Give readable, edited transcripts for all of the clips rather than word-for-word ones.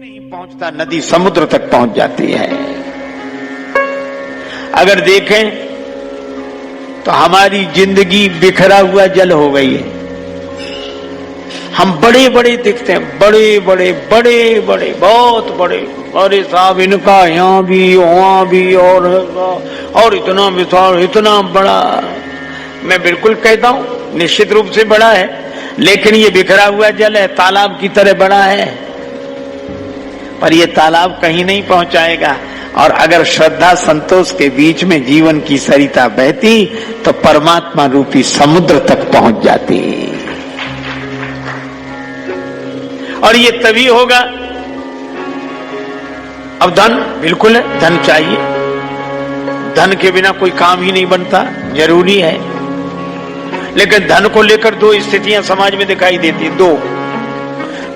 नहीं पहुंचता, नदी समुद्र तक पहुंच जाती है। अगर देखें तो हमारी जिंदगी बिखरा हुआ जल हो गई है। हम बड़े बड़े दिखते हैं, बड़े बड़े बड़े बड़े बहुत बड़े, अरे साहब इनका यहाँ भी वहां भी और इतना विशाल इतना बड़ा। मैं बिल्कुल कहता हूं निश्चित रूप से बड़ा है, लेकिन ये बिखरा हुआ जल है, तालाब की तरह बड़ा है, पर ये तालाब कहीं नहीं पहुंचाएगा। और अगर श्रद्धा संतोष के बीच में जीवन की सरिता बहती तो परमात्मा रूपी समुद्र तक पहुंच जाती। और ये तभी होगा। अब धन बिल्कुल है, धन चाहिए, धन के बिना कोई काम ही नहीं बनता, जरूरी है। लेकिन धन को लेकर दो स्थितियां समाज में दिखाई देती हैं। दो,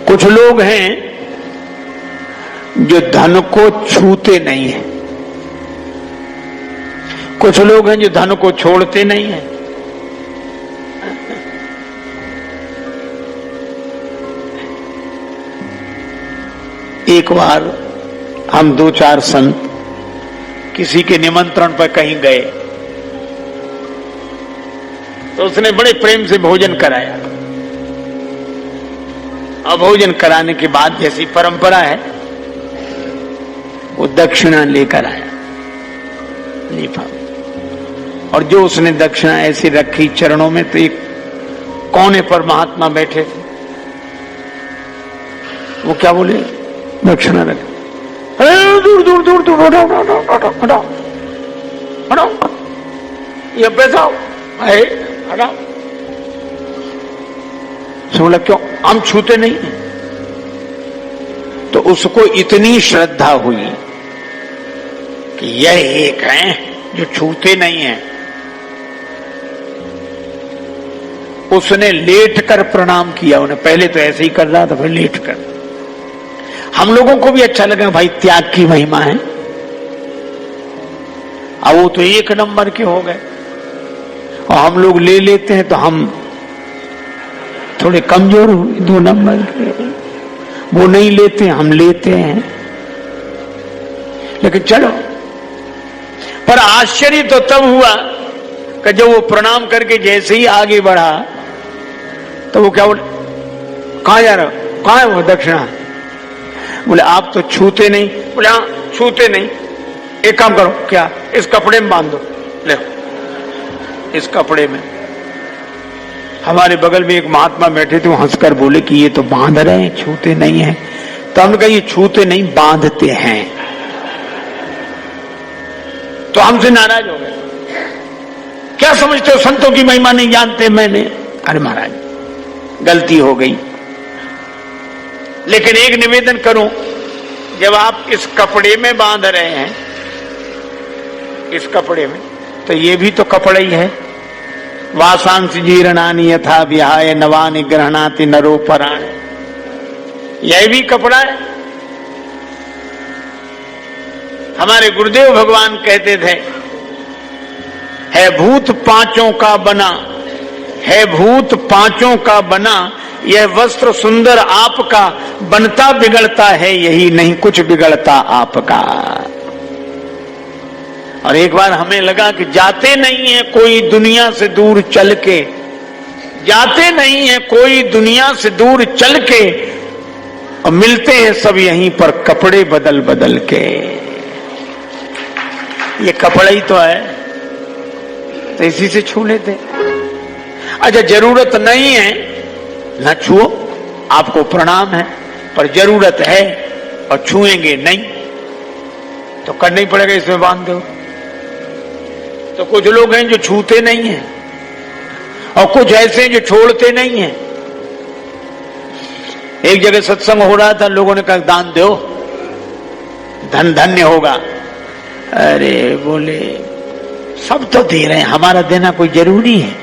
कुछ लोग हैं जो धन को छूते नहीं है, कुछ लोग हैं जो धन को छोड़ते नहीं है। एक बार हम दो चार संत किसी के निमंत्रण पर कहीं गए तो उसने बड़े प्रेम से भोजन कराया। अब भोजन कराने के बाद जैसी परंपरा है वो दक्षिणा लेकर आया, लीफा, और जो उसने दक्षिणा ऐसी रखी चरणों में, तो एक कोने पर महात्मा बैठे थे, वो क्या बोले, दक्षिणा रख, दूर दूर दूर दूर हटाओ हटाओ हटाओ हटाओ, ये पैसा हटाओ। बोला क्यों, हम छूते नहीं। तो उसको इतनी श्रद्धा हुई कि यह एक है जो छूते नहीं है। उसने लेट कर प्रणाम किया उन्हें, पहले तो ऐसे ही कर रहा था, फिर लेट कर। हम लोगों को भी अच्छा लगा, भाई त्याग की महिमा है। अब वो तो एक नंबर के हो गए और हम लोग ले लेते हैं तो हम थोड़े कमजोर हुए, दो नंबर के। वो नहीं लेते, हम लेते हैं। लेकिन चलो, पर आश्चर्य तो तब हुआ कि जब वो प्रणाम करके जैसे ही आगे बढ़ा तो वो क्या बोले, कहां जा रहे हो, कहां है वो दक्षिणा? बोले आप तो छूते नहीं। बोले हाँ छूते नहीं, एक काम करो, क्या, इस कपड़े में बांध दो, ले इस कपड़े में। हमारे बगल में एक महात्मा बैठे थे, वो हंसकर बोले कि ये तो बांध रहे हैं, छूते नहीं हैं। तो हमने कहा ये छूते नहीं, बांधते हैं। तो हमसे नाराज हो गए, क्या समझते हो, संतों की महिमा नहीं जानते। मैंने, अरे महाराज गलती हो गई, लेकिन एक निवेदन करूं, जब आप इस कपड़े में बांध रहे हैं, इस कपड़े में, तो ये भी तो कपड़ा ही है। वासांश जीर्णानि यथा विहाय नवानि ग्रहणाति नरो पराणे, यह भी कपड़ा है। हमारे गुरुदेव भगवान कहते थे, है भूत पांचों का बना, है भूत पांचों का बना, यह वस्त्र सुंदर आपका, बनता बिगड़ता है यही, नहीं कुछ बिगड़ता आपका। और एक बार हमें लगा कि जाते नहीं है कोई दुनिया से दूर चल के, जाते नहीं है कोई दुनिया से दूर चल के, और मिलते हैं सब यहीं पर कपड़े बदल बदल के। ये कपड़ा ही तो है, तो इसी से छू लेते। अच्छा जरूरत नहीं है न छुओ, आपको प्रणाम है, पर जरूरत है और छुएंगे नहीं तो करना ही पड़ेगा, इसमें बांध दो। तो कुछ लोग हैं जो छूते नहीं हैं और कुछ ऐसे हैं जो छोड़ते नहीं हैं। एक जगह सत्संग हो रहा था, लोगों ने कहा दान दो, धन धन्य होगा। अरे बोले सब तो दे रहे हैं, हमारा देना कोई जरूरी है?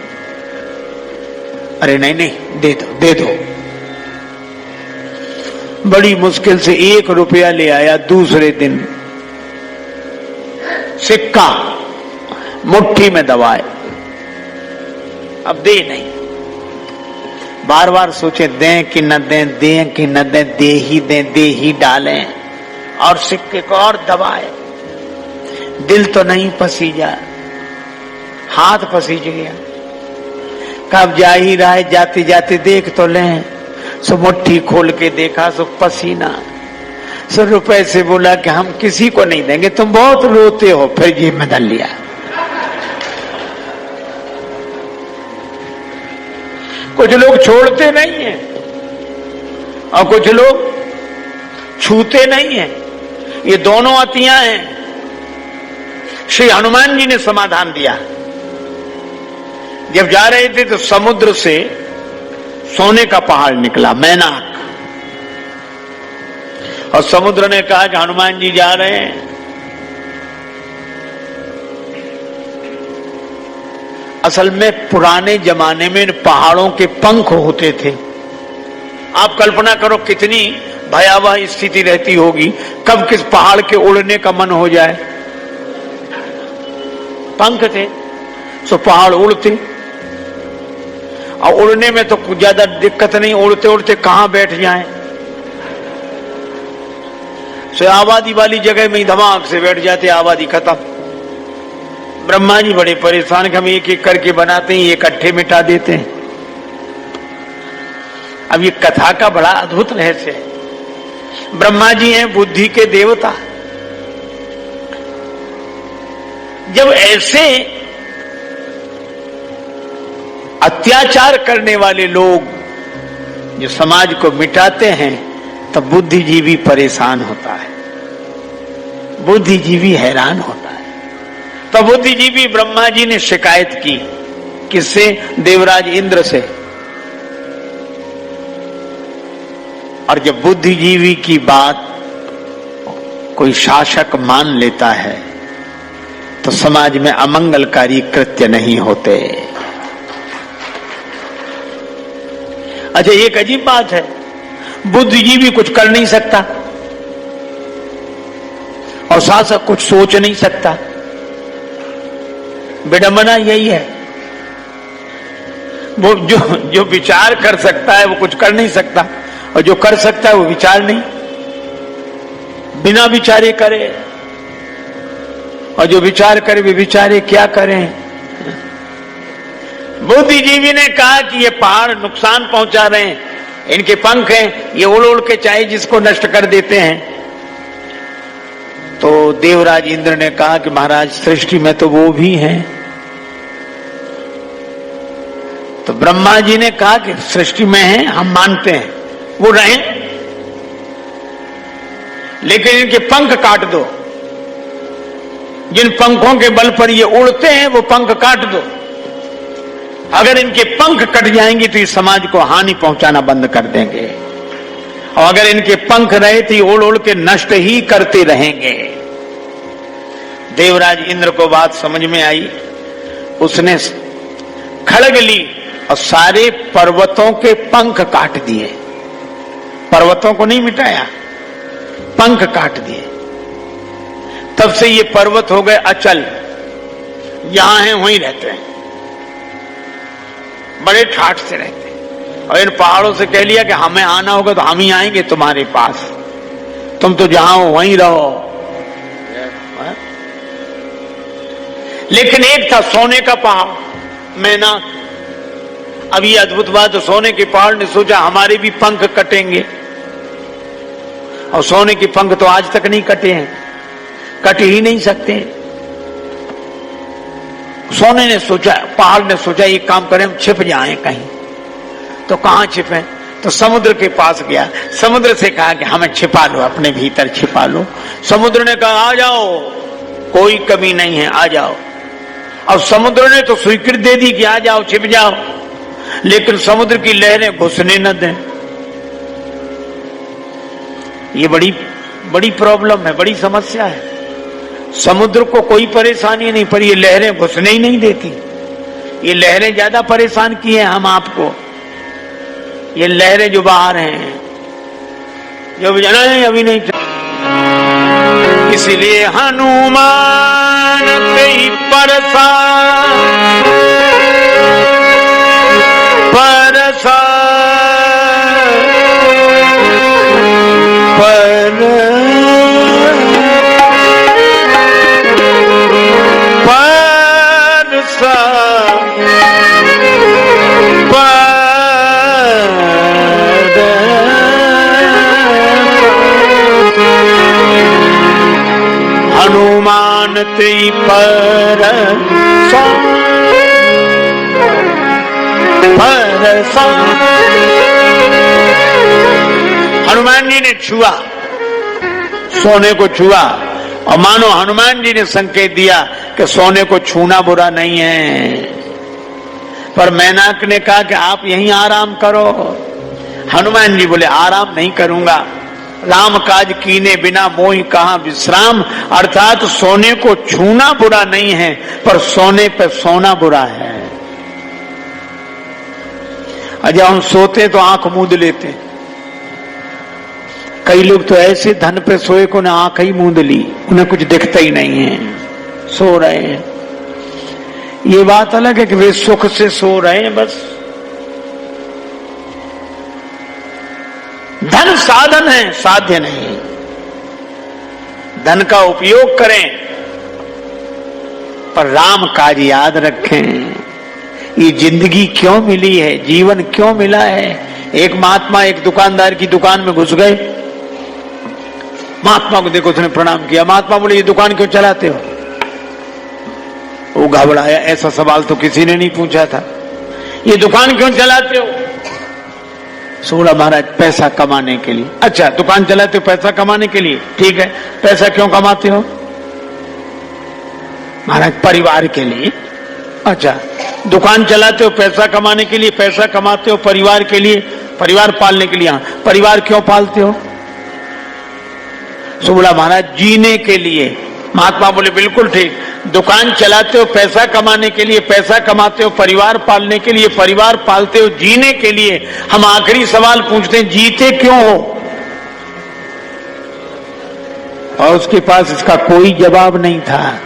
अरे नहीं नहीं, दे दो दे दो। बड़ी मुश्किल से 1 रुपया ले आया, दूसरे दिन सिक्का मुट्ठी में दबाए, अब दे नहीं। बार बार सोचे दें कि न दें, दें कि न दें, दे ही दें, दे ही डालें, और सिक्के को और दबाए। दिल तो नहीं पसीजा, हाथ पसीज गया। कब जा ही रहा है, जाते जाते देख तो लें। सो मुट्ठी खोल के देखा, सो पसीना। सो रुपए से बोला कि हम किसी को नहीं देंगे, तुम बहुत रोते हो। फिर जेब में डाल लिया। कुछ लोग छोड़ते नहीं हैं और कुछ लोग छूते नहीं हैं। ये दोनों अतियां हैं। श्री हनुमान जी ने समाधान दिया। जब जा रहे थे तो समुद्र से सोने का पहाड़ निकला, मैनाक। और समुद्र ने कहा कि हनुमान जी जा रहे हैं, असल में पुराने जमाने में पहाड़ों के पंख होते थे। आप कल्पना करो कितनी भयावह स्थिति रहती होगी, कब किस पहाड़ के उड़ने का मन हो जाए। पंख थे, सो पहाड़ उड़ते, और उड़ने में तो कुछ ज्यादा दिक्कत नहीं, उड़ते उड़ते कहां बैठ जाएं। सो आबादी वाली जगह में ही धमाक से बैठ जाते, आबादी खत्म। ब्रह्मा जी बड़े परेशान कि हम एक एक करके बनाते हैं, इकट्ठे मिटा देते हैं। अब ये कथा का बड़ा अद्भुत रहस्य है। ब्रह्मा जी हैं बुद्धि के देवता। जब ऐसे अत्याचार करने वाले लोग जो समाज को मिटाते हैं, तब बुद्धिजीवी परेशान होता है, बुद्धिजीवी हैरान होता है। तो बुद्धिजीवी ब्रह्मा जी ने शिकायत की, किससे? देवराज इंद्र से। और जब बुद्धिजीवी की बात कोई शासक मान लेता है तो समाज में अमंगलकारी कृत्य नहीं होते। अच्छा, एक अजीब बात है, बुद्धिजीवी कुछ कर नहीं सकता और शासक कुछ सोच नहीं सकता। विडंबना यही है। वो जो विचार कर सकता है वो कुछ कर नहीं सकता, और जो कर सकता है वो विचार नहीं, बिना विचारे करे। और जो विचार करे वे विचारे क्या करें। बुद्धिजीवी ने कहा कि ये पहाड़ नुकसान पहुंचा रहे हैं, इनके पंख हैं, ये उड़ उड़ के चाहे जिसको नष्ट कर देते हैं। तो देवराज इंद्र ने कहा कि महाराज, सृष्टि में तो वो भी हैं। तो ब्रह्मा जी ने कहा कि सृष्टि में हैं, हम मानते हैं, वो रहें, लेकिन इनके पंख काट दो। जिन पंखों के बल पर ये उड़ते हैं वो पंख काट दो। अगर इनके पंख कट जाएंगे तो इस समाज को हानि पहुंचाना बंद कर देंगे, और अगर इनके पंख रहे तो ये उड़ उड़ के नष्ट ही करते रहेंगे। देवराज इंद्र को बात समझ में आई। उसने खड़ग ली और सारे पर्वतों के पंख काट दिए। पर्वतों को नहीं मिटाया, पंख काट दिए। तब से ये पर्वत हो गए अचल, यहां हैं वहीं रहते हैं, बड़े ठाठ से रहते हैं। और इन पहाड़ों से कह लिया कि हमें आना होगा तो हम ही आएंगे तुम्हारे पास, तुम तो जहां हो वहीं रहो। लेकिन एक था सोने का पहाड़, मैनाक। अब ये अद्भुत बात, सोने के पहाड़ ने सोचा हमारे भी पंख कटेंगे, और सोने के पंख तो आज तक नहीं कटे हैं, कट ही नहीं सकते। सोने ने सोचा, पहाड़ ने सोचा एक काम करें, हम छिप जाएं कहीं। तो कहां छिपे? तो समुद्र के पास गया, समुद्र से कहा कि हमें छिपा लो, अपने भीतर छिपा लो। समुद्र ने कहा आ जाओ, कोई कमी नहीं है, आ जाओ। अब समुद्र ने तो स्वीकृति दे दी कि आ जाओ, छिप जाओ, लेकिन समुद्र की लहरें घुसने न दें। ये बड़ी प्रॉब्लम है, बड़ी समस्या है। समुद्र को कोई परेशानी नहीं, पर ये लहरें घुसने ही नहीं देती। ये लहरें ज्यादा परेशान की हैं हम आपको। ये लहरें जो बाहर हैं, जो भी जाना है अभी नहीं, इसलिए हनुमान कई परसा मानते पर हनुमान जी ने छुआ, सोने को छुआ, और मानो हनुमान जी ने संकेत दिया कि सोने को छूना बुरा नहीं है। पर मैनाक ने कहा कि आप यहीं आराम करो। हनुमान जी बोले आराम नहीं करूंगा, राम काज कीने बिना मोहि कहां विश्राम। अर्थात सोने को छूना बुरा नहीं है, पर सोने पे सोना बुरा है। जब हम सोते तो आंख मूंद लेते, कई लोग तो ऐसे धन पे सोए को ना आंख ही मूंद ली, उन्हें कुछ दिखता ही नहीं है, सो रहे हैं। ये बात अलग है कि वे सुख से सो रहे हैं बस। धन साधन है, साध्य नहीं। धन का उपयोग करें, पर राम काज याद रखें। ये जिंदगी क्यों मिली है, जीवन क्यों मिला है। एक महात्मा एक दुकानदार की दुकान में घुस गए, महात्मा को देखो उसने प्रणाम किया। महात्मा बोले ये दुकान क्यों चलाते हो। वो घबराया, ऐसा सवाल तो किसी ने नहीं पूछा था, ये दुकान क्यों चलाते हो। सोड़ा महाराज पैसा कमाने के लिए। अच्छा दुकान चलाते हो पैसा कमाने के लिए, ठीक है, पैसा क्यों कमाते हो। महाराज परिवार के लिए। अच्छा दुकान चलाते हो पैसा कमाने के लिए, पैसा कमाते हो परिवार के लिए, परिवार पालने के लिए। हाँ, परिवार क्यों पालते हो। सो बोला महाराज जीने के लिए। महात्मा बोले बिल्कुल ठीक, दुकान चलाते हो पैसा कमाने के लिए, पैसा कमाते हो परिवार पालने के लिए, परिवार पालते हो जीने के लिए। हम आखिरी सवाल पूछते हैं जीते क्यों हो। और उसके पास इसका कोई जवाब नहीं था,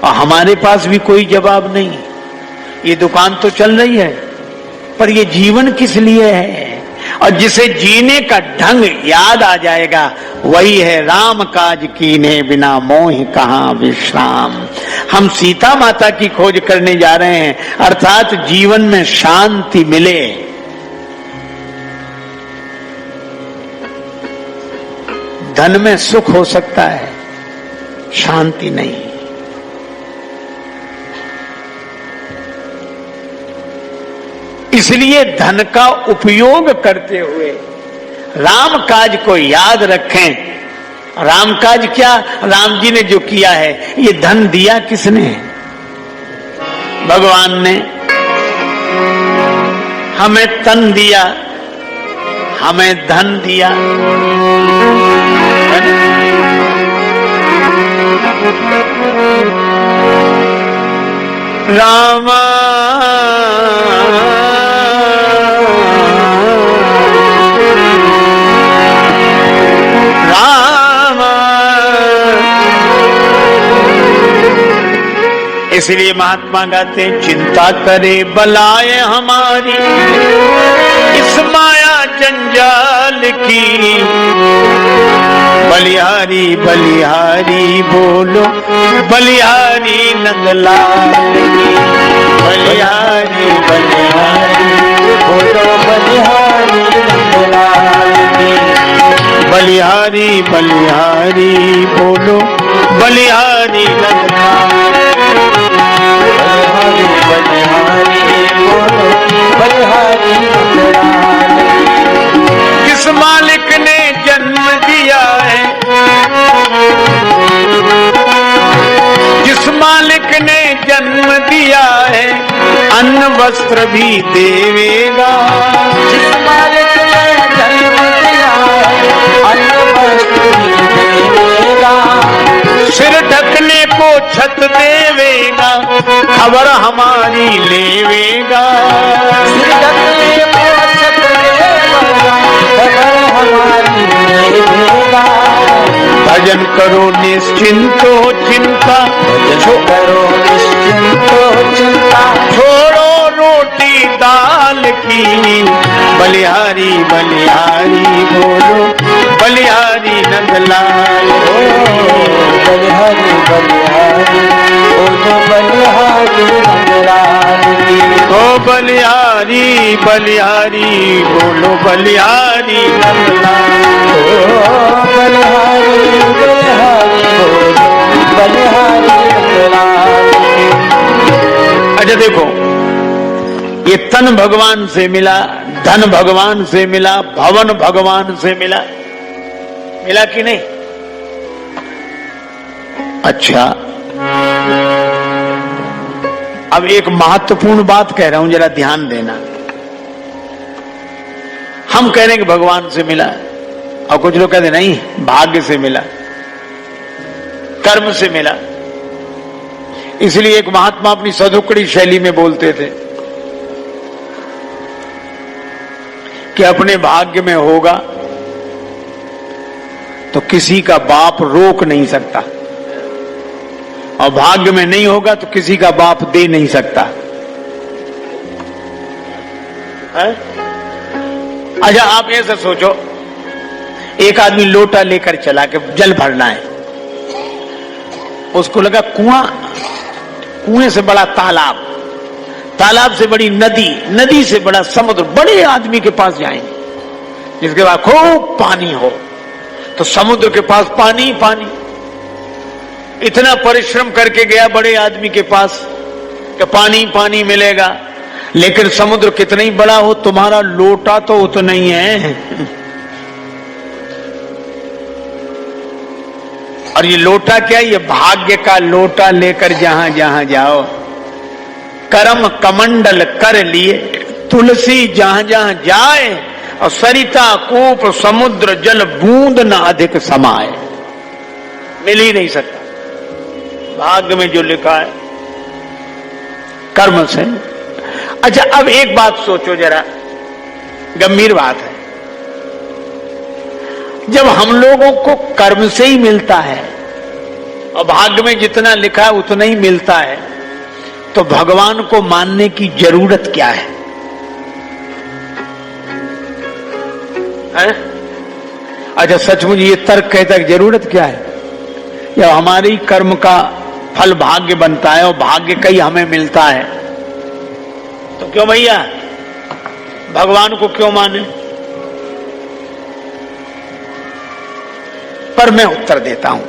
और हमारे पास भी कोई जवाब नहीं। ये दुकान तो चल रही है, पर ये जीवन किस लिए है। और जिसे जीने का ढंग याद आ जाएगा वही है राम काज कीने बिना मोहि कहां विश्राम। हम सीता माता की खोज करने जा रहे हैं, अर्थात जीवन में शांति मिले। धन में सुख हो सकता है, शांति नहीं। इसलिए धन का उपयोग करते हुए राम काज को याद रखें। राम काज क्या, राम जी ने जो किया है। ये धन दिया किसने, भगवान ने। हमें तन दिया, हमें धन दिया। राम इसलिए महात्मा गाते हैं चिंता करे बलाए हमारी इस माया जंजाल की। बलिहारी बलिहारी बोलो बलिहारी नंदलाल की। बलिहारी बलिहारी बोलो बलिहारी नंदलाल की। बलिहारी बलिहारी बोलो बलिहारी नंदलाल। बलिहारी बलिहारी बोलो बलिहारी नंदलाल। किस मालिक ने जन्म दिया है, जिस मालिक ने जन्म दिया है अन्न वस्त्र भी देवेगा। जिस मालिक ने जन्म दिया है अन्न वस्त्र भी देवेगा। सिर ढकने को छत देवेगा खबर हमारी लेवेगा। सिर ढकने को छत देवेगा खबर हमारी लेवेगा। भजन करो निश्चिंतो चिंता, भजन करो निश्चिंतो चिंता। छोड़ो रोटी दाल की। बलिहारी बलिहारी बोलो बलिहारी नंदलाल। बलिहारी बलिहारी बोलो बलिहारी नंदलाल की। ओ बलिहारी बलिहारी बोलो बलिहारी नंदलाल। ओ बलिहारी बलिहारी बोलो तन भगवान से मिला, धन भगवान से मिला, भवन भगवान से मिला, मिला कि नहीं? अच्छा, अब एक महत्वपूर्ण बात कह रहा हूं, जरा ध्यान देना। हम कह रहे हैं कि भगवान से मिला, और कुछ लोग कहते नहीं, भाग्य से मिला, कर्म से मिला। इसलिए एक महात्मा अपनी सदुकड़ी शैली में बोलते थे कि अपने भाग्य में होगा तो किसी का बाप रोक नहीं सकता, और भाग्य में नहीं होगा तो किसी का बाप दे नहीं सकता है? अच्छा, आप ऐसा सोचो, एक आदमी लोटा लेकर चला के जल भरना है, उसको लगा कुआं, कुएं से बड़ा तालाब, तालाब से बड़ी नदी, नदी से बड़ा समुद्र, बड़े आदमी के पास जाएंगे जिसके पास खूब पानी हो, तो समुद्र के पास पानी पानी। इतना परिश्रम करके गया बड़े आदमी के पास कि पानी पानी मिलेगा, लेकिन समुद्र कितना ही बड़ा हो, तुम्हारा लोटा तो उतना ही है। और ये लोटा क्या है? ये भाग्य का लोटा लेकर जहां जहां जाओ, करम कमंडल कर लिए तुलसी जहां जहां जाए, और सरिता कूप समुद्र जल बूंद न अधिक समाए। मिल ही नहीं सकता, भाग्य में जो लिखा है कर्म से। अच्छा, अब एक बात सोचो जरा, गंभीर बात है। जब हम लोगों को कर्म से ही मिलता है और भाग्य में जितना लिखा है उतना ही मिलता है, तो भगवान को मानने की जरूरत क्या है? अच्छा, सचमुच ये तर्क कहता है जरूरत क्या है? जब हमारी कर्म का फल भाग्य बनता है और भाग्य का ही हमें मिलता है, तो क्यों भैया भगवान को क्यों माने? पर मैं उत्तर देता हूं,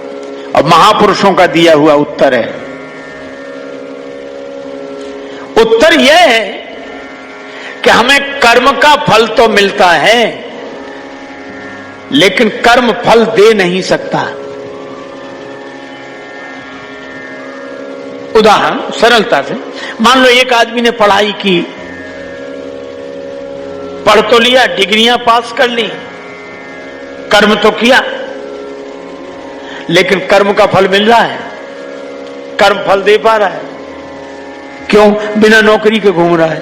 और महापुरुषों का दिया हुआ उत्तर है। उत्तर यह है कि हमें कर्म का फल तो मिलता है, लेकिन कर्म फल दे नहीं सकता। उदाहरण सरलता से, मान लो एक आदमी ने पढ़ाई की, पढ़ तो लिया, डिग्रियां पास कर ली, कर्म तो किया, लेकिन कर्म का फल मिल रहा है? कर्म फल दे पा रहा है? क्यों? बिना नौकरी के घूम रहा है।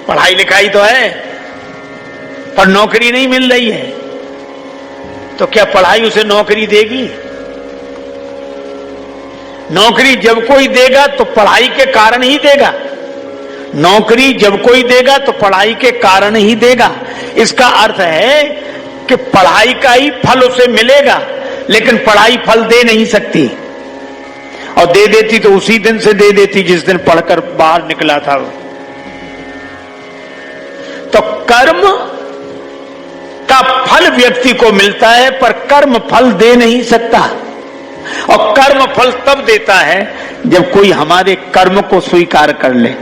पढ़ाई लिखाई तो है पर नौकरी नहीं मिल रही है, तो क्या पढ़ाई उसे नौकरी देगी? नौकरी जब कोई देगा तो पढ़ाई के कारण ही देगा, नौकरी जब कोई देगा तो पढ़ाई के कारण ही देगा। इसका अर्थ है कि पढ़ाई का ही फल उसे मिलेगा, लेकिन पढ़ाई फल दे नहीं सकती, और दे देती तो उसी दिन से दे देती जिस दिन पढ़कर बाहर निकला था। तो कर्म का फल व्यक्ति को मिलता है, पर कर्म फल दे नहीं सकता, और कर्म फल तब देता है जब कोई हमारे कर्म को स्वीकार कर ले।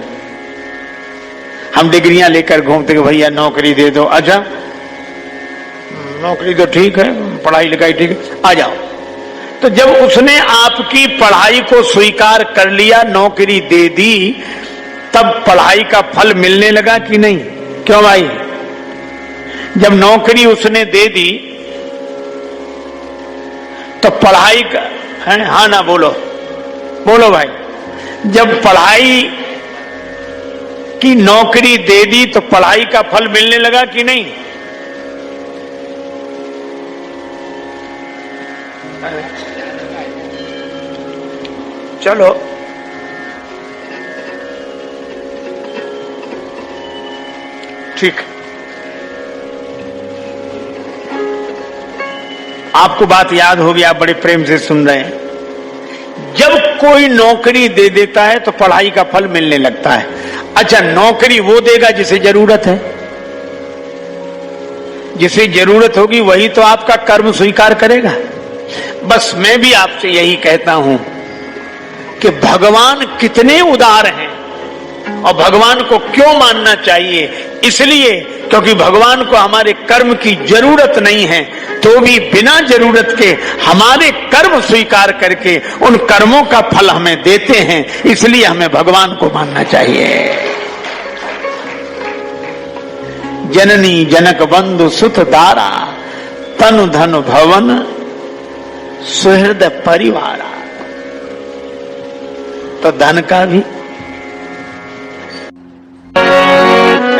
हम डिग्रियां लेकर घूमते कि भैया नौकरी दे दो, अच्छा नौकरी तो ठीक है, पढ़ाई लिखाई ठीक है, आ जाओ। तो जब उसने आपकी पढ़ाई को स्वीकार कर लिया, नौकरी दे दी, तब पढ़ाई का फल मिलने लगा कि नहीं? क्यों भाई? जब नौकरी उसने दे दी तो पढ़ाई का है, हाँ ना बोलो, बोलो भाई। जब पढ़ाई की नौकरी दे दी तो पढ़ाई का फल मिलने लगा कि नहीं? चलो, ठीक, आपको बात याद होगी, आप बड़े प्रेम से सुन रहे हैं। जब कोई नौकरी दे देता है तो पढ़ाई का फल मिलने लगता है। अच्छा, नौकरी वो देगा जिसे जरूरत है, जिसे जरूरत होगी वही तो आपका कर्म स्वीकार करेगा। बस मैं भी आपसे यही कहता हूं कि भगवान कितने उदार हैं और भगवान को क्यों मानना चाहिए? इसलिए क्योंकि भगवान को हमारे कर्म की जरूरत नहीं है, तो भी बिना जरूरत के हमारे कर्म स्वीकार करके उन कर्मों का फल हमें देते हैं, इसलिए हमें भगवान को मानना चाहिए। जननी जनक बंधु सुत दारा, तनु धन भवन सुहृद परिवारा। तो धन का भी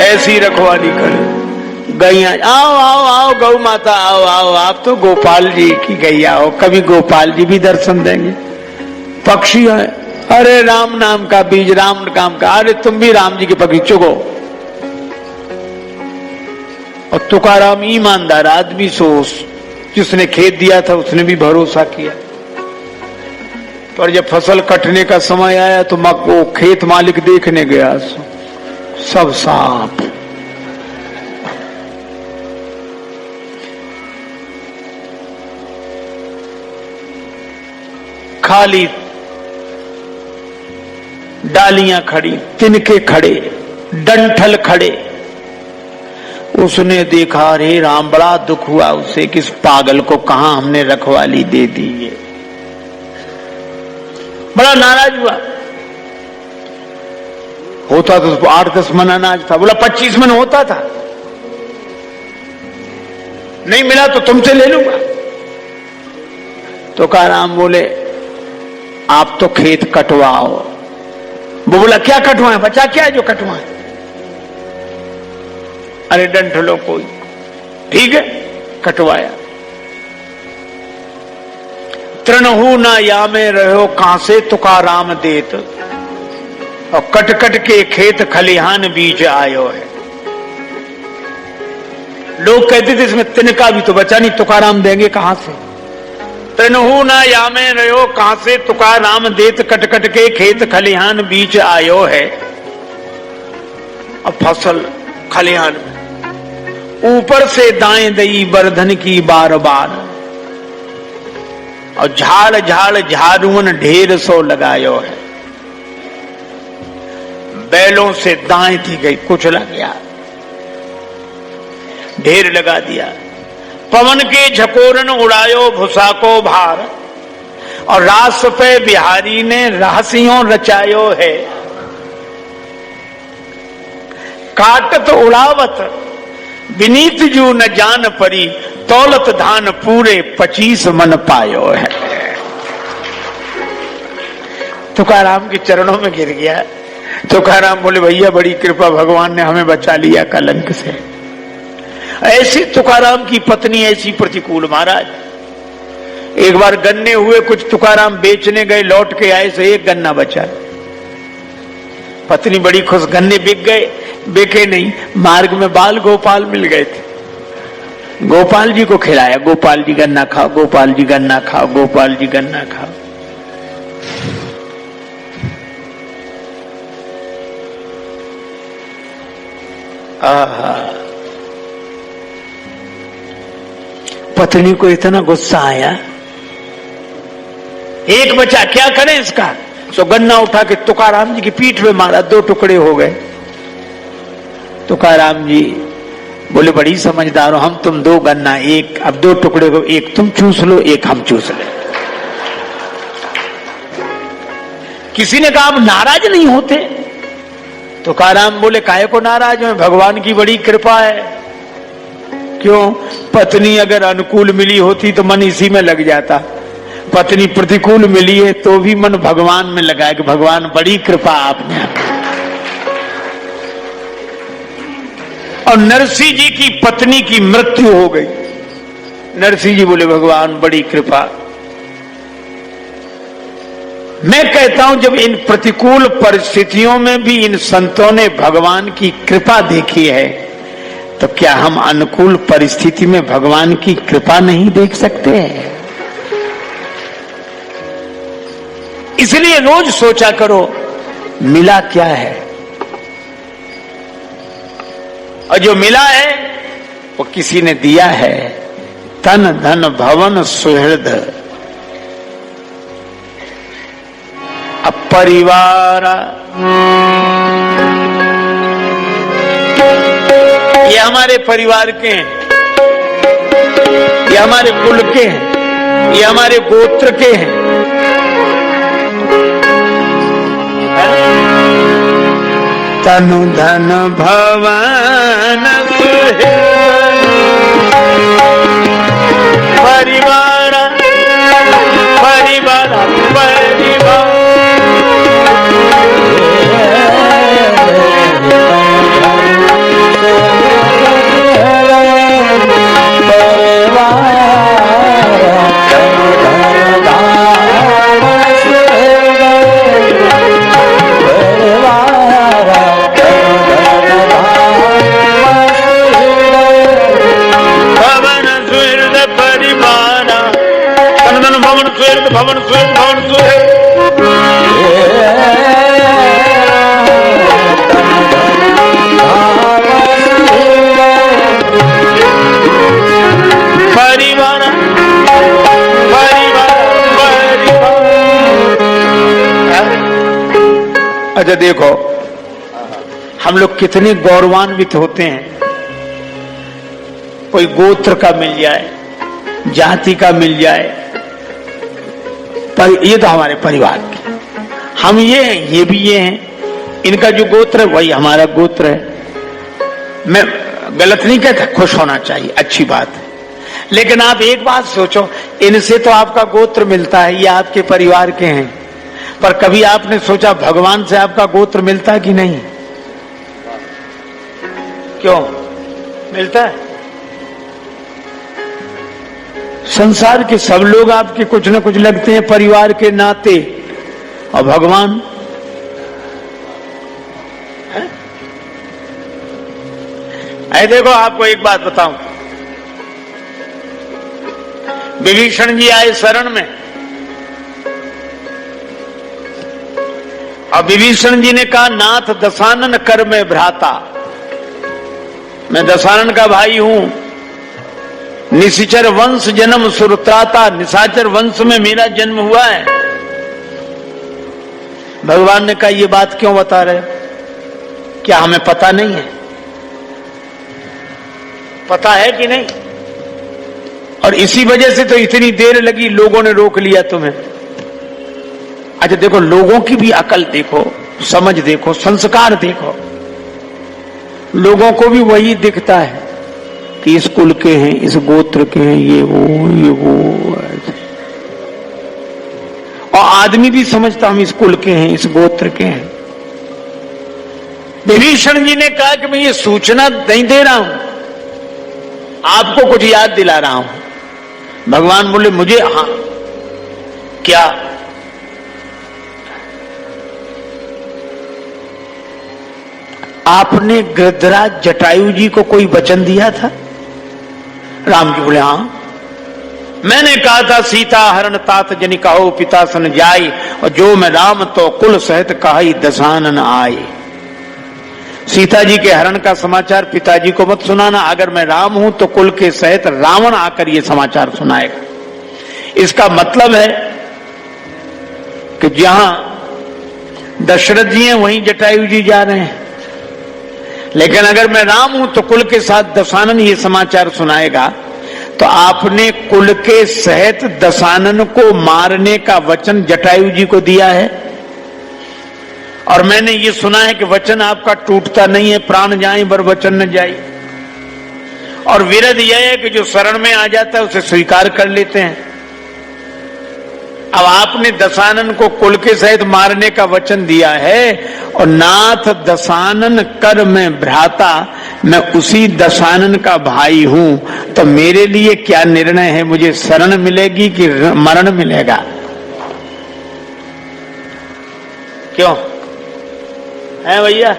ऐसी रखवाली करे। गैया आओ आओ आओ, गौ माता आओ आओ, आप तो गोपाल जी की गैया हो, कभी गोपाल जी भी दर्शन देंगे। पक्षी है, अरे राम नाम का बीज, राम नाम का, अरे तुम भी राम जी के पक्षी चुगो। और तुकाराम ईमानदार आदमी, सोच जिसने खेत दिया था उसने भी भरोसा किया, पर जब फसल कटने का समय आया तो वो खेत मालिक देखने गया, सब सांप। खाली डालियां खड़ी, तिनके खड़े, डंठल खड़े। उसने देखा, अरे राम, बड़ा दुख हुआ उसे, किस पागल को कहां हमने रखवाली दे दी है। बड़ा नाराज हुआ। होता तो 8-10 मन अनाज था, बोला 25 मन होता था, नहीं मिला तो तुमसे ले लूंगा। तो तुकाराम बोले, आप तो खेत कटवाओ। वो बोला, क्या कटवाएं, बचा क्या है जो कटवाएं? अरे डंठलो कोई, ठीक है, कटवाया। तृणहु न यामे रहो, कहां से तुकाराम देत, और कट कट के खेत खलिहान बीच आयो है। लोग कहते थे इसमें तिनका भी तो बचा नहीं, तुकाराम देंगे कहां से? तृणहु न यामे रहो, कहां से तुकाराम देत, कट कट के खेत खलिहान बीच आयो है। अब फसल खलिहान में, ऊपर से दाएं दई बरधन की बार बार, और झाड़ झाड़ झाड़ुअन ढेर सो लगायो है। बैलों से दाएं थी गई, कुचला गया, ढेर लगा दिया। पवन के झकोरन उड़ायो भूसा को भार, और रास पे बिहारी ने रहसियों रचायो है। काटत उड़ावत विनीत जू न जान परी, तौलत धान पूरे 25 मन पायो है। तुकाराम के चरणों में गिर गया। तुकाराम बोले, भैया बड़ी कृपा, भगवान ने हमें बचा लिया कलंक से। ऐसी तुकाराम की पत्नी ऐसी प्रतिकूल। महाराज एक बार गन्ने हुए, कुछ तुकाराम बेचने गए, लौट के आए, से एक गन्ना बचा। पत्नी बड़ी खुश, गन्ने बिक गए, बिके नहीं, मार्ग में बाल गोपाल मिल गए थे। गोपाल जी को खिलाया, गोपाल जी गन्ना खाओ, गोपाल जी गन्ना खाओ, गोपाल जी गन्ना खाओ। पत्नी को इतना गुस्सा आया, एक बचा, क्या करें इसका? तो गन्ना उठा के तुकाराम जी की पीठ पे मारा, 2 टुकड़े हो गए। तुकाराम जी बोले, बड़ी समझदार हो, हम तुम 2 गन्ना, एक अब 2 टुकड़े को, एक तुम चूस लो, एक हम चूस ले। किसी ने कहा, आप नाराज नहीं होते? तुकाराम बोले, काहे को नाराज हो, भगवान की बड़ी कृपा है। क्यों? पत्नी अगर अनुकूल मिली होती तो मन इसी में लग जाता, पत्नी प्रतिकूल मिली है तो भी मन भगवान में लगा कि भगवान बड़ी कृपा आपने। और नरसिंह जी की पत्नी की मृत्यु हो गई। नरसिंह जी बोले, भगवान बड़ी कृपा। मैं कहता हूं, जब इन प्रतिकूल परिस्थितियों में भी इन संतों ने भगवान की कृपा देखी है, तो क्या हम अनुकूल परिस्थिति में भगवान की कृपा नहीं देख सकते हैं? इसलिए रोज सोचा करो, मिला क्या है, और जो मिला है वो किसी ने दिया है। तन धन भवन सुहृद, अब परिवार हमारे परिवार के हैं, ये हमारे कुल के हैं, ये हमारे गोत्र के हैं। तनु धन भवन परिवार परिवार परिवार भवन स्वेत भवन स्वेत परिवार परिवार परिवार। अच्छा देखो हम लोग कितने गौरवान्वित होते हैं, कोई गोत्र का मिल जाए, जाति का मिल जाए, पर ये तो हमारे परिवार के, हम ये हैं, ये भी ये हैं, इनका जो गोत्र है वही हमारा गोत्र है। मैं गलत नहीं कहता, खुश होना चाहिए, अच्छी बात है। लेकिन आप एक बात सोचो, इनसे तो आपका गोत्र मिलता है, ये आपके परिवार के हैं, पर कभी आपने सोचा भगवान से आपका गोत्र मिलता कि नहीं? क्यों मिलता है? संसार के सब लोग आपके कुछ न कुछ लगते हैं परिवार के नाते, और भगवान है? ऐ देखो आपको एक बात बताऊं, विभीषण जी आए शरण में, और विभीषण जी ने कहा नाथ दशानन कर में भ्राता, मैं दशानन का भाई हूं, निशाचर वंश जन्म सुरत्राता, निशाचर वंश में मेरा जन्म हुआ है। भगवान ने कहा ये बात क्यों बता रहे, क्या हमें पता नहीं है? पता है कि नहीं? और इसी वजह से तो इतनी देर लगी, लोगों ने रोक लिया तुम्हें। अच्छा देखो, लोगों की भी अकल देखो, समझ देखो, संस्कार देखो, लोगों को भी वही दिखता है कि इस कुल के हैं, इस गोत्र के हैं, ये वो ऐसे। और आदमी भी समझता हम इस कुल के हैं, इस गोत्र के हैं। विभीषण जी ने कहा कि मैं ये सूचना नहीं दे रहा हूं, आपको कुछ याद दिला रहा हूं। भगवान बोले मुझे, हाँ क्या? आपने गृधराज जटायु जी को कोई वचन दिया था? राम जी बोले हाँ, मैंने कहा था सीता हरण तात जनि कहो पिता सन जाई, और जो मैं राम तो कुल सहित कहाई दशानन आए। सीता जी के हरण का समाचार पिताजी को मत सुनाना, अगर मैं राम हूं तो कुल के सहित रावण आकर ये समाचार सुनाएगा। इसका मतलब है कि जहां दशरथ जी हैं वहीं जटायु जी जा रहे हैं, लेकिन अगर मैं राम हूं तो कुल के साथ दशानन ये समाचार सुनाएगा। तो आपने कुल के सहित दशानन को मारने का वचन जटायु जी को दिया है, और मैंने ये सुना है कि वचन आपका टूटता नहीं है, प्राण जाए बर वचन न जाए। और विरध यह है कि जो शरण में आ जाता है उसे स्वीकार कर लेते हैं। अब आपने दशानन को कुल के सहित मारने का वचन दिया है, और नाथ दशानन कर में भ्राता, मैं उसी दशानन का भाई हूं, तो मेरे लिए क्या निर्णय है? मुझे शरण मिलेगी कि मरण मिलेगा? क्यों है भैया,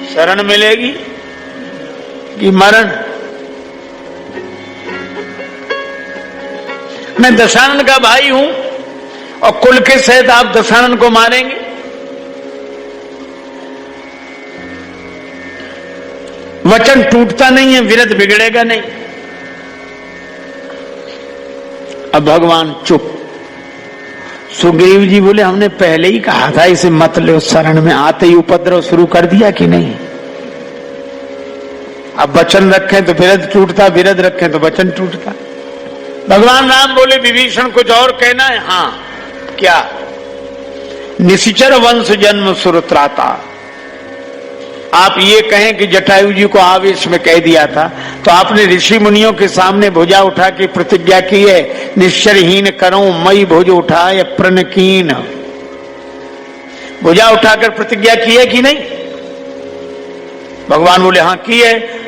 शरण मिलेगी कि मरण? मैं दशानन का भाई हूं और कुल के सहित आप दशानन को मारेंगे? वचन टूटता नहीं है, विरध बिगड़ेगा नहीं। अब भगवान चुप। सुग्रीव जी बोले हमने पहले ही कहा था इसे मत लो शरण में, आते ही उपद्रव शुरू कर दिया कि नहीं? अब वचन रखें तो विरध टूटता, विरध रखें तो वचन टूटता। भगवान राम बोले विभीषण कुछ और कहना है? हाँ। क्या? निशिचर वंश जन्म सुरत्राता। आप ये कहें कि जटायु जी को आवेश में कह दिया था, तो आपने ऋषि मुनियों के सामने भुजा उठा के प्रतिज्ञा की है, निश्चरहीन करूं मई भुज उठाए प्रणकीन। भुजा उठाकर प्रतिज्ञा की है कि नहीं? भगवान बोले हाँ की है,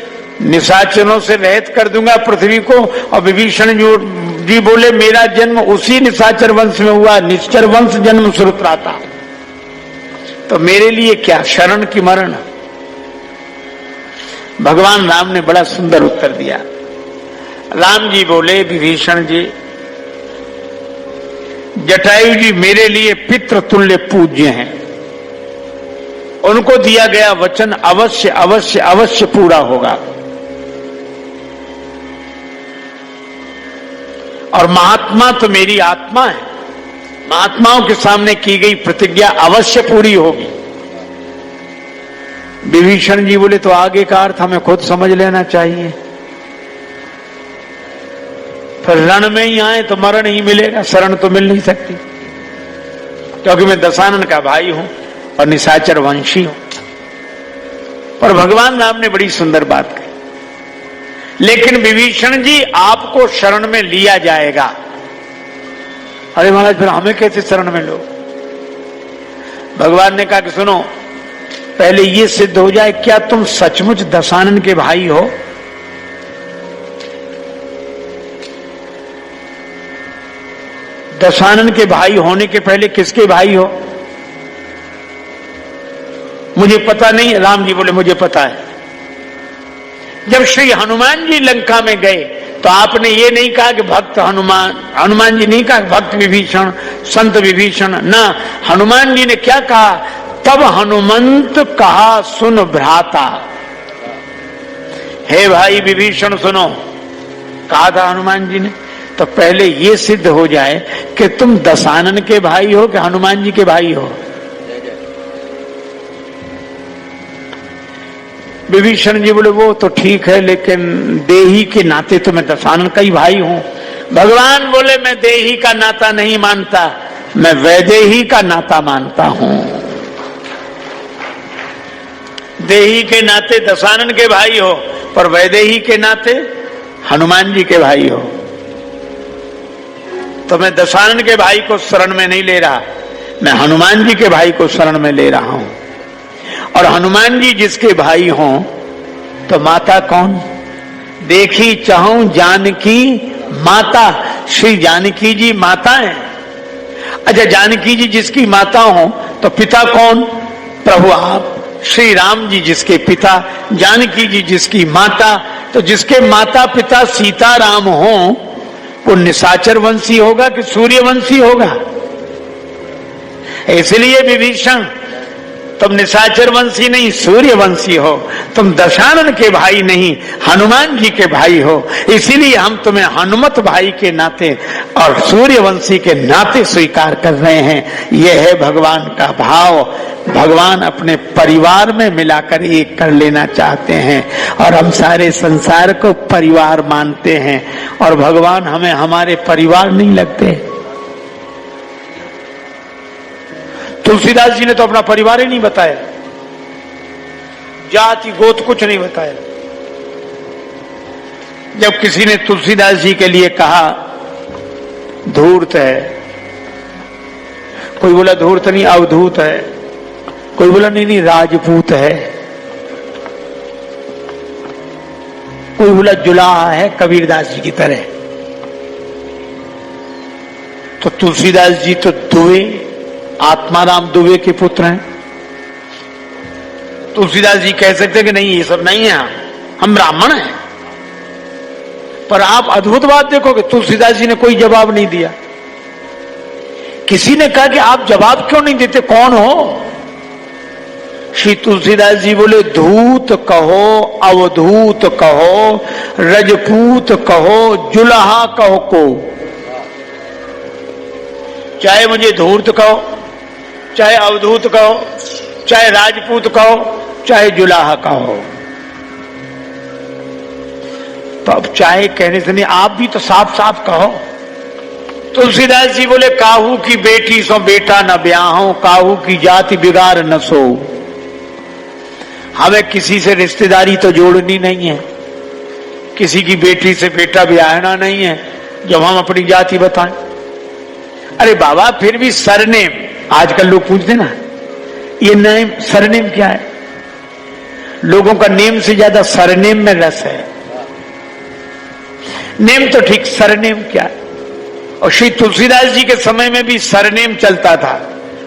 निशाचरों से रहित कर दूंगा पृथ्वी को। और विभीषण जी बोले मेरा जन्म उसी निशाचर वंश में हुआ, निश्चर वंश जन्म सुरत्राता, तो मेरे लिए क्या शरण की मरण। भगवान राम ने बड़ा सुंदर उत्तर दिया। राम जी बोले विभीषण जी, जटायु जी मेरे लिए पितृ तुल्य पूज्य हैं, उनको दिया गया वचन अवश्य अवश्य अवश्य पूरा होगा। और महात्मा तो मेरी आत्मा है, महात्माओं के सामने की गई प्रतिज्ञा अवश्य पूरी होगी। विभीषण जी बोले तो आगे का अर्थ हमें खुद समझ लेना चाहिए, फिर रण में ही आए तो मरण ही मिलेगा, शरण तो मिल नहीं सकती, क्योंकि मैं दशानन का भाई हूं और निशाचर वंशी हूं। पर भगवान राम ने बड़ी सुंदर बात कही, लेकिन विभीषण जी आपको शरण में लिया जाएगा। अरे महाराज फिर हमें कैसे शरण में लो? भगवान ने कहा कि सुनो, पहले ये सिद्ध हो जाए क्या तुम सचमुच दशानन के भाई हो? दशानन के भाई होने के पहले किसके भाई हो? मुझे पता नहीं। राम जी बोले मुझे पता है। जब श्री हनुमान जी लंका में गए तो आपने ये नहीं कहा कि भक्त हनुमान, हनुमान जी नहीं कहा भक्त विभीषण, संत विभीषण, ना, हनुमान जी ने क्या कहा? तब हनुमंत कहा सुन भ्राता, हे भाई विभीषण सुनो, कहा था हनुमान जी ने। तो पहले ये सिद्ध हो जाए कि तुम दशानन के भाई हो कि हनुमान जी के भाई हो। विभीषण जी बोले वो तो ठीक है, लेकिन देही के नाते तो मैं दशानन का ही भाई हूं। भगवान बोले मैं देही का नाता नहीं मानता, मैं वैदेही का नाता मानता हूं। देही के नाते दशानन के भाई हो, पर वैदेही के नाते हनुमान जी के भाई हो। तो मैं दशानन के भाई को शरण में नहीं ले रहा, मैं हनुमान जी के भाई को शरण में ले रहा हूं। और हनुमान जी जिसके भाई हों तो माता कौन? देखी चाहूं जानकी माता, श्री जानकी जी माता है। अच्छा, जानकी जी जिसकी माता हो तो पिता कौन? प्रभु आप। श्री राम जी जिसके पिता, जानकी जी जिसकी माता, तो जिसके माता पिता सीताराम हो वो निशाचर वंशी होगा कि सूर्यवंशी होगा? इसलिए विभीषण तुम निशाचर वंशी नहीं सूर्यवंशी हो, तुम दशानन के भाई नहीं हनुमान जी के भाई हो। इसीलिए हम तुम्हें हनुमत भाई के नाते और सूर्यवंशी के नाते स्वीकार कर रहे हैं। यह है भगवान का भाव। भगवान अपने परिवार में मिलाकर एक कर लेना चाहते हैं और हम सारे संसार को परिवार मानते हैं, और भगवान हमें हमारे परिवार नहीं लगते। तुलसीदास जी ने तो अपना परिवार ही नहीं बताया, जाति गोत कुछ नहीं बताया। जब किसी ने तुलसीदास जी के लिए कहा धूर्त है, कोई बोला धूर्त नहीं अवधूत है, कोई बोला नहीं राजपूत है, कोई बोला जुलाहा है कबीरदास जी की तरह। तो तुलसीदास जी तो दुबे, आत्माराम दुबे के पुत्र हैं। तुलसीदास जी कह सकते हैं कि नहीं ये सब नहीं है, हम ब्राह्मण हैं। पर आप अद्भुत बात देखोगे, तुलसीदास जी ने कोई जवाब नहीं दिया। किसी ने कहा कि आप जवाब क्यों नहीं देते, कौन हो? श्री तुलसीदास जी बोले धूत कहो, अवधूत कहो, रजपूत कहो, जुलाहा कहो को। चाहे मुझे धूर्त कहो, चाहे अवधूत कहो, चाहे राजपूत कहो, चाहे जुलाहा कहो, तो अब चाहे कहने से नहीं, आप भी तो साफ साफ कहो। तुलसीदास जी बोले काहू की बेटी सो बेटा न ब्याहो, काहू की जाति बिगाड़ न सो। हमें किसी से रिश्तेदारी तो जोड़नी नहीं है, किसी की बेटी से बेटा ब्याहना नहीं है जब हम अपनी जाति बताएं। अरे बाबा फिर भी सरनेम, आजकल लोग पूछते ना ये नेम सरनेम क्या है, लोगों का नेम से ज्यादा सरनेम में रस है। नेम तो ठीक, सरनेम क्या है। और श्री तुलसीदास जी के समय में भी सरनेम चलता था,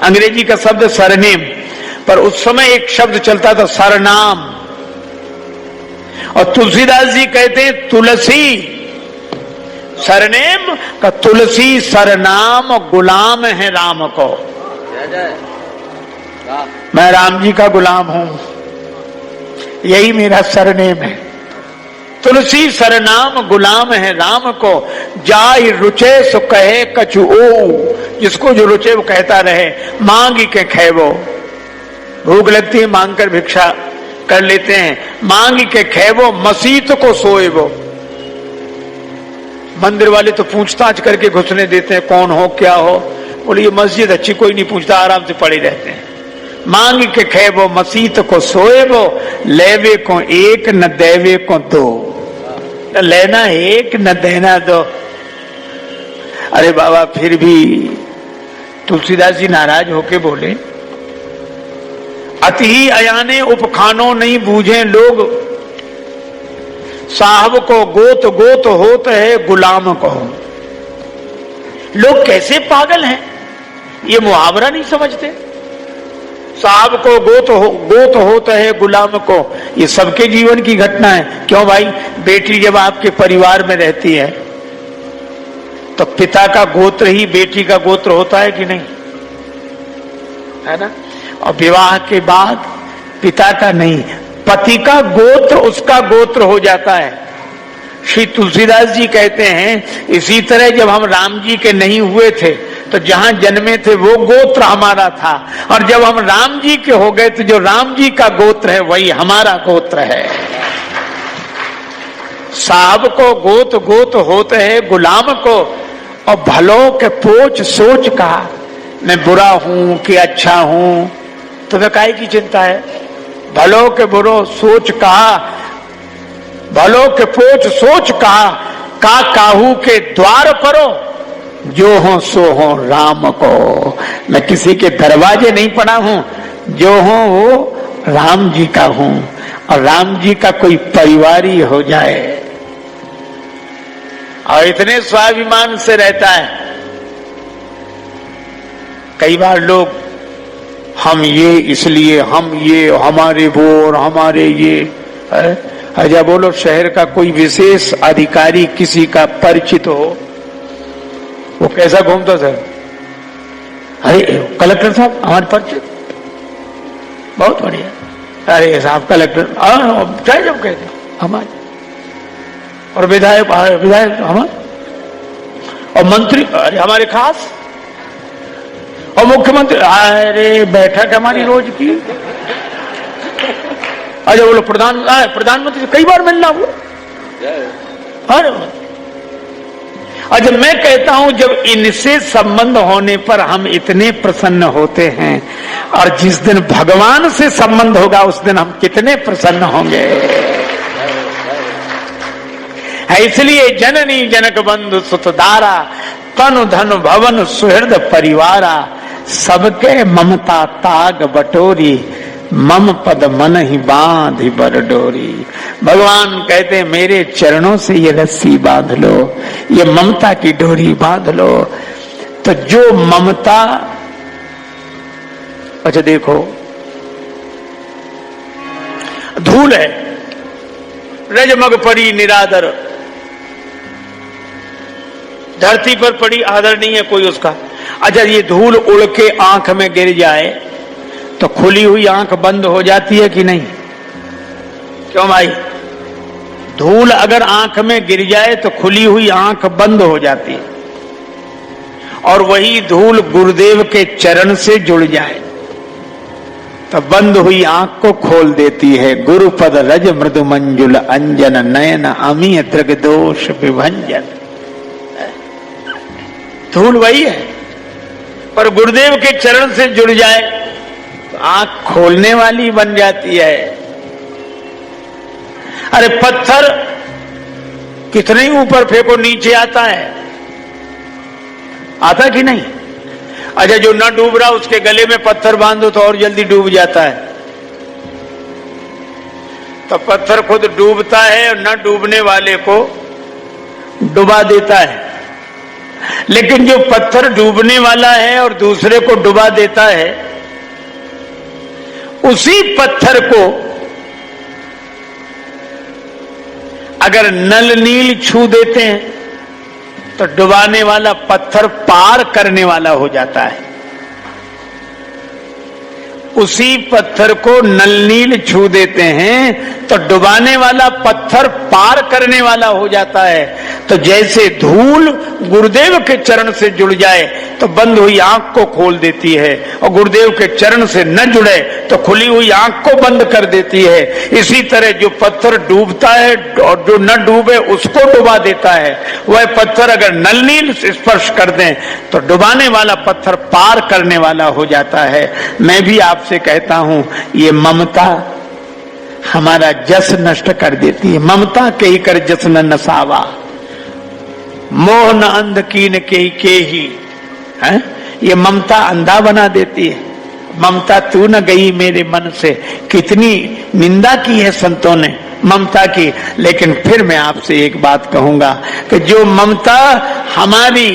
अंग्रेजी का शब्द सरनेम, पर उस समय एक शब्द चलता था सरनाम। और तुलसीदास जी कहते हैं तुलसी सरनेम का, तुलसी सरनाम गुलाम है राम को। मैं राम जी का गुलाम हूं, यही मेरा सरनेम है। तुलसी सरनाम गुलाम है राम को, जाय रुचे सो कहे कछु ओ। जिसको जो रुचे वो कहता रहे, मांग के खेवो। भूख लगती है मांग कर भिक्षा कर लेते हैं, मांग के खेवो मसीत को सोएवो। मंदिर वाले तो पूछताछ करके घुसने देते हैं, कौन हो क्या हो। बोले ये मस्जिद अच्छी, कोई नहीं पूछता, आराम से पड़े रहते हैं। मांग के खेवो मसीत को सोएवो, लेवे को एक न देवे को दो। न लेना एक न देना दो। अरे बाबा फिर भी तुलसीदास जी नाराज होके बोले, अति ही अयाने उपखानो नहीं बूझे लोग, साहब को गोत गोत होत है गुलाम को। लोग कैसे पागल हैं, ये मुहावरा नहीं समझते। साहब को गोत होता है गुलाम को, ये सबके जीवन की घटना है। क्यों भाई, बेटी जब आपके परिवार में रहती है तो पिता का गोत्र ही बेटी का गोत्र होता है कि नहीं, है ना। और विवाह के बाद पिता का नहीं, पति का गोत्र उसका गोत्र हो जाता है। श्री तुलसीदास जी कहते हैं इसी तरह जब हम राम जी के नहीं हुए थे तो जहां जन्मे थे वो गोत्र हमारा था, और जब हम राम जी के हो गए तो जो राम जी का गोत्र है वही हमारा गोत्र है। साहब को गोत गोत होते है गुलाम को, और भलो के पोच सोच का, मैं बुरा हूं कि अच्छा हूं तो काहे की चिंता है। भलो के बुरो सोच कहा, भलो के पोच सोच कहा, का काहू के द्वार परो, जो हो सो हो राम को। मैं किसी के दरवाजे नहीं पड़ा हूं, जो हो वो राम जी का हूं, और राम जी का कोई परिवार ही हो जाए। और इतने स्वाभिमान से रहता है। कई बार लोग हम ये इसलिए, हम ये, हमारे वो और हमारे ये है। अच्छा बोलो, शहर का कोई विशेष अधिकारी किसी का परिचित हो, वो कैसा घूमता सर, अरे कलेक्टर साहब हमारे परिचित, बहुत बढ़िया, अरे साहब कलेक्टर चाहे जब कहते हमारे, और विधायक हमारे, और मंत्री अरे हमारे खास, और मुख्यमंत्री अरे बैठक हमारी रोज की। अच्छा बोलो प्रधानमंत्री से कई बार मिलना हुआ। अरे अच्छा मैं कहता हूं जब इनसे संबंध होने पर हम इतने प्रसन्न होते हैं, और जिस दिन भगवान से संबंध होगा उस दिन हम कितने प्रसन्न होंगे। इसलिए जननी जनक बंधु सुतदारा, तनु धन भवन सुहृद परिवारा, सबके ममता ताग बटोरी, मम पद मन ही बांध ही बर डोरी। भगवान कहते हैं मेरे चरणों से ये रस्सी बांध लो, ये ममता की डोरी बांध लो। तो जो ममता, अच्छा देखो धूल है, रजमग पड़ी निरादर, धरती पर पड़ी, आदर नहीं है कोई उसका। अच्छा ये धूल उड़ के आंख में गिर जाए तो खुली हुई आंख बंद हो जाती है कि नहीं, क्यों भाई? धूल अगर आंख में गिर जाए तो खुली हुई आंख बंद हो जाती है, और वही धूल गुरुदेव के चरण से जुड़ जाए तो बंद हुई आंख को खोल देती है। गुरुपद रज मृदु मंजुल अंजन नयन अमीय दृग दोष विभंजन। धूल वही है, पर गुरुदेव के चरण से जुड़ जाए तो आंख खोलने वाली बन जाती है। अरे पत्थर कितने ही ऊपर फेंको नीचे आता है, आता कि नहीं? अच्छा, जो न डूब रहा उसके गले में पत्थर बांधो तो और जल्दी डूब जाता है। तो पत्थर खुद डूबता है और न डूबने वाले को डुबा देता है। लेकिन जो पत्थर डूबने वाला है और दूसरे को डुबा देता है, उसी पत्थर को अगर नल नील छू देते हैं तो डुबाने वाला पत्थर पार करने वाला हो जाता है। उसी पत्थर को नल नील छू देते हैं तो डुबाने वाला पत्थर पार करने वाला हो जाता है। तो जैसे धूल गुरुदेव के चरण से जुड़ जाए तो बंद हुई आंख को खोल देती है, और गुरुदेव के चरण से न जुड़े तो खुली हुई आंख को बंद कर देती है। इसी तरह जो पत्थर डूबता है और जो न डूबे उसको डुबा देता है, वह पत्थर अगर नल नील स्पर्श कर दें तो डुबाने वाला पत्थर पार करने वाला हो जाता है। मैं भी आपसे कहता हूं, ये ममता हमारा जस नष्ट कर देती है। ममता के ही कर जस न नसावा, मोह न अंध कीन के ही है। ये ममता अंधा बना देती है। ममता तू न गई मेरे मन से, कितनी निंदा की है संतों ने ममता की। लेकिन फिर मैं आपसे एक बात कहूंगा कि जो ममता हमारी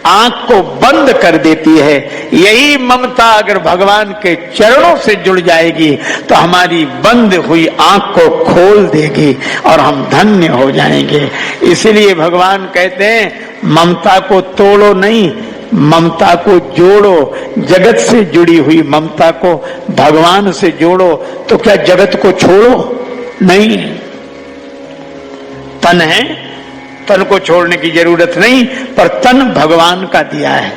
आंख को बंद कर देती है, यही ममता अगर भगवान के चरणों से जुड़ जाएगी तो हमारी बंद हुई आंख को खोल देगी और हम धन्य हो जाएंगे। इसलिए भगवान कहते हैं ममता को तोड़ो नहीं, ममता को जोड़ो। जगत से जुड़ी हुई ममता को भगवान से जोड़ो तो क्या जगत को छोड़ो? नहीं। तन है, तन को छोड़ने की जरूरत नहीं, पर तन भगवान का दिया है,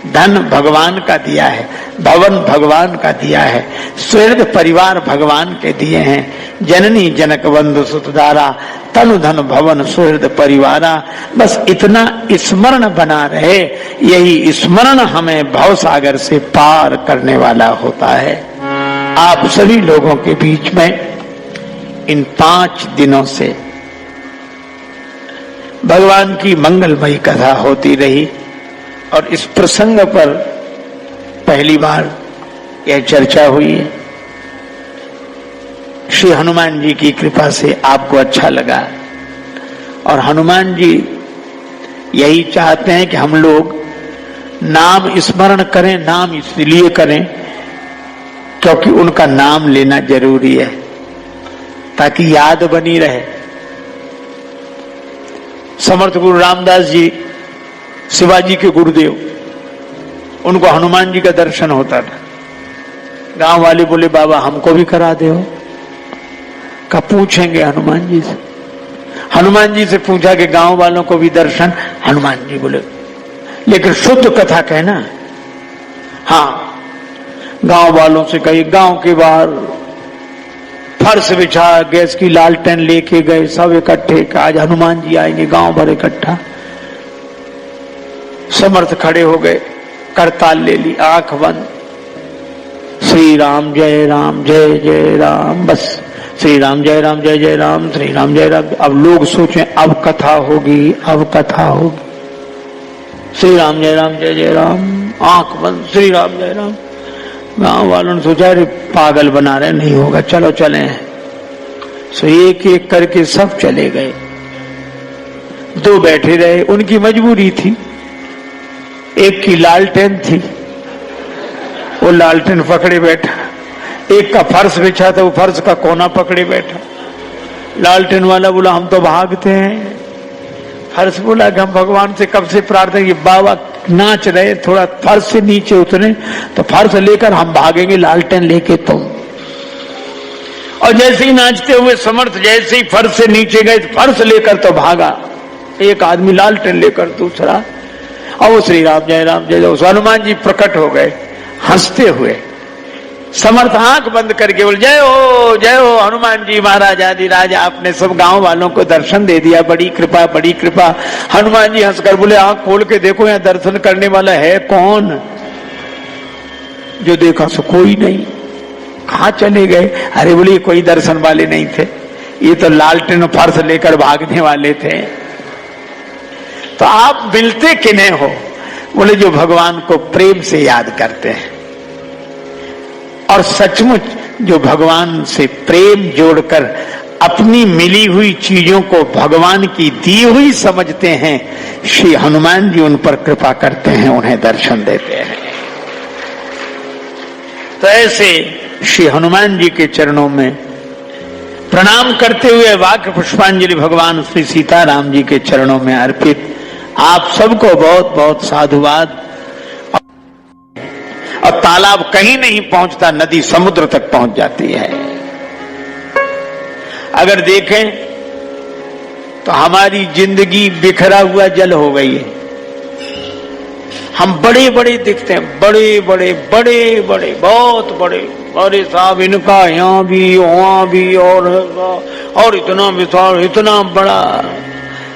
धन भगवान का दिया है, भवन भगवान का दिया है, सुहृद परिवार भगवान के दिए हैं। जननी जनक बंधु सुतधारा, तनु धन भवन सुहृद परिवारा। बस इतना स्मरण बना रहे, यही स्मरण हमें भव सागर से पार करने वाला होता है। आप सभी लोगों के बीच में इन 5 दिनों से भगवान की मंगलमयी कथा होती रही, और इस प्रसंग पर पहली बार यह चर्चा हुई है। श्री हनुमान जी की कृपा से आपको अच्छा लगा, और हनुमान जी यही चाहते हैं कि हम लोग नाम स्मरण करें। नाम इसलिए करें क्योंकि उनका नाम लेना जरूरी है, ताकि याद बनी रहे। समर्थ गुरु रामदास जी, शिवाजी के गुरुदेव, उनको हनुमान जी का दर्शन होता था। गांव वाले बोले बाबा हमको भी करा दो। का पूछेंगे हनुमान जी से। हनुमान जी से पूछा कि गांव वालों को भी दर्शन? हनुमान जी बोले लेकिन शुद्ध कथा कहना। हाँ, गांव वालों से कही, गांव के बाहर फर्श बिछा, गैस की लालटेन लेके गए, सब इकट्ठे, आज हनुमान जी आएंगे, गांव भर इकट्ठा। समर्थ खड़े हो गए, करताल ले ली, आंख बंद, श्री राम जय जय राम, बस श्री राम जय जय राम, श्री राम जय राम। अब लोग सोचे अब कथा होगी, अब कथा होगी। श्री राम जय राम, आंख बंद, श्री राम जय राम। गांव वालों ने सोचा अरे पागल बना रहे, नहीं होगा, चलो चले। सो एक एक करके सब चले गए। 2 बैठे रहे, उनकी मजबूरी थी। एक की लालटेन थी, वो लालटेन पकड़े बैठा। एक का फर्श बिछा था, वो फर्श का कोना पकड़े बैठा। लालटेन वाला बोला हम तो भागते हैं। फर्श बोला कि हम भगवान से कब से प्रार्थना की, बाबा नाच रहे, थोड़ा फर्श से नीचे उतरे तो फर्श लेकर हम भागेंगे, लालटेन लेके तुम। और जैसे ही नाचते हुए समर्थ जैसे ही फर्श से नीचे गए, फर्श लेकर तो भागा एक आदमी, लालटेन लेकर दूसरा। और वो श्री राम जय जय। हनुमान जी प्रकट हो गए हंसते हुए, समर्थ आंख बंद करके बोले जय हो हनुमान जी महाराज आदि राज, आपने सब गांव वालों को दर्शन दे दिया, बड़ी कृपा बड़ी कृपा। हनुमान जी हंसकर बोले आंख खोल के देखो यहाँ दर्शन करने वाला है कौन? जो देखा सो कोई नहीं। कहां चले गए? अरे बोले कोई दर्शन वाले नहीं थे, ये तो लालटेन फर्श लेकर भागने वाले थे। तो आप मिलते किन्हें हो? बोले जो भगवान को प्रेम से याद करते हैं और सचमुच जो भगवान से प्रेम जोड़कर अपनी मिली हुई चीजों को भगवान की दी हुई समझते हैं, श्री हनुमान जी उन पर कृपा करते हैं, उन्हें दर्शन देते हैं। तो ऐसे श्री हनुमान जी के चरणों में प्रणाम करते हुए वाक्य पुष्पांजलि भगवान श्री सीताराम जी के चरणों में अर्पित। आप सबको बहुत बहुत साधुवाद। और तालाब कहीं नहीं पहुंचता, नदी समुद्र तक पहुंच जाती है। अगर देखें तो हमारी जिंदगी बिखरा हुआ जल हो गई है। हम बड़े बड़े दिखते हैं, बड़े बड़े बड़े बड़े बहुत बड़े, अरे साहब इनका यहाँ भी वहां भी और इतना विशाल इतना बड़ा।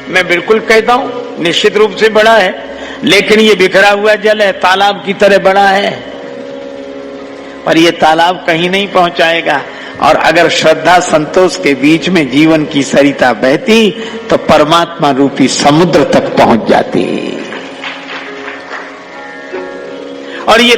मैं बिल्कुल कहता हूं निश्चित रूप से बड़ा है, लेकिन ये बिखरा हुआ जल है, तालाब की तरह बड़ा है, पर ये तालाब कहीं नहीं पहुंचाएगा। और अगर श्रद्धा संतोष के बीच में जीवन की सरिता बहती तो परमात्मा रूपी समुद्र तक पहुंच जाती। और ये